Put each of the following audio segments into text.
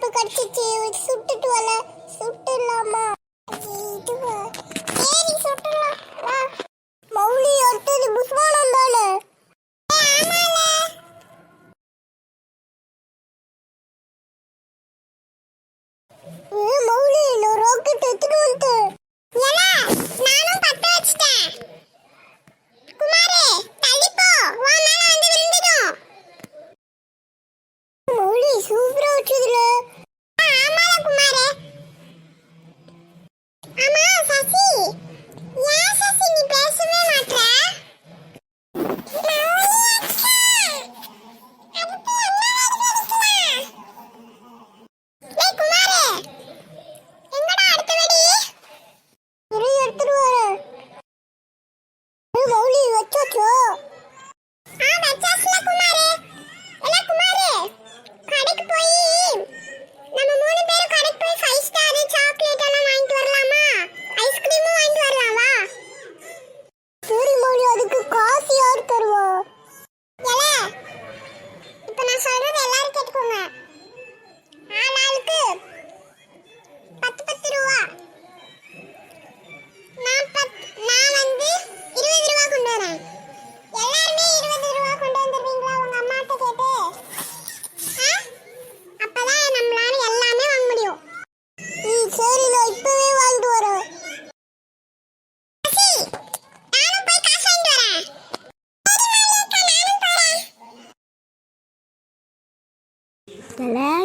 பாம்பு கடிச்சிச்சு, சுட்டுட்டு வர சுட்டுலாமா? சரி சுட்டுலாம் வா. மௌலி அடுத்தது புஷ்வானம் தானே? மௌலி நான் ராக்கெட் எடுத்துட்டு வந்துட்டேன். நானும் பத்த வச்சிட்டேன். குமாரே தள்ளிப்போ, வா மேல வந்து விழுந்துடும். மௌலி சூப்பரா வச்சதுல. ஆமால குமாரே. ஆமா சசி, ஏன் சசி நீ பேசவே மாட்ற?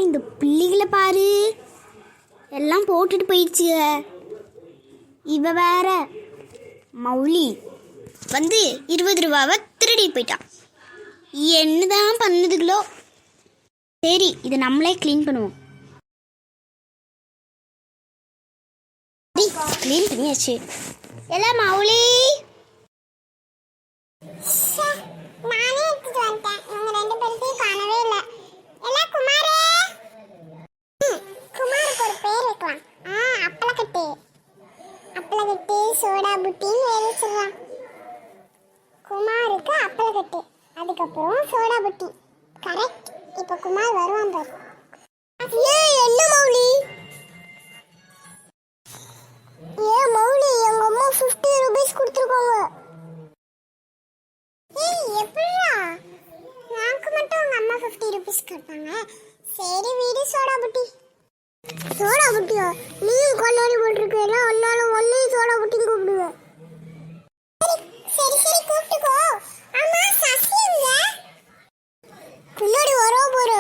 இந்த பிள்ளைகளை பாரு, எல்லாம் போட்டுட்டு போயிடுச்சுங்க. இவ வேற மௌலி வந்து 20 ரூபாவை திருடி போயிட்டான். என்னதான் பண்ணுதுகளோ. சரி, இதை நம்மளே க்ளீன் பண்ணுவோம். க்ளீன் பண்ணியாச்சு. எல்லாம் மௌலி நானே எடுத்துட்டு வந்துட்டேன். இவங்க ரெண்டு பேருத்தையும் காணவே இல்லை. எல்லாம் குமாரே. குமாருக்கு ஒரு பேர் வைக்கலாம். அப்பளக்கட்டு. அப்பளக்கட்டு சோடா புட்டின்னு எழுதிச்சிடலாம். குமாருக்கு அப்பளக்கட்டு, அதுக்கப்புறம் சோடா புட்டி. கரெக்ட். இப்போ குமார் வருவான் பாரு. என்ன மௌலி? மௌலி எங்க அம்மா 50 ரூபீஸ் கொடுத்துருக்காங்க. எப்படிடா நாக்கு மட்டும் உங்க அம்மா 50 ரூபீஸ் கொடுப்பாங்க? சரி வீடு சோடா புட்டி. சோடா புட்டியா? நீயும் கொண்டாடி போட்டிருக்கல, அதனால ஒன்னையும் சோடா புட்டின்னு கூப்பிடுவேன். சரி சரி கூப்பிட்டுக்கோ. ஆமா சசி எங்க? பின்னாடி வரோ போற.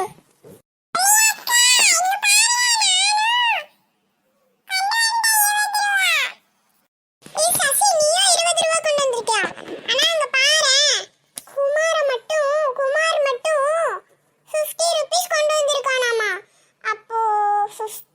குமார் மட்டும் 50 ரூபீஸ் கொண்டு வந்திருக்கானாமா. அப்போ 50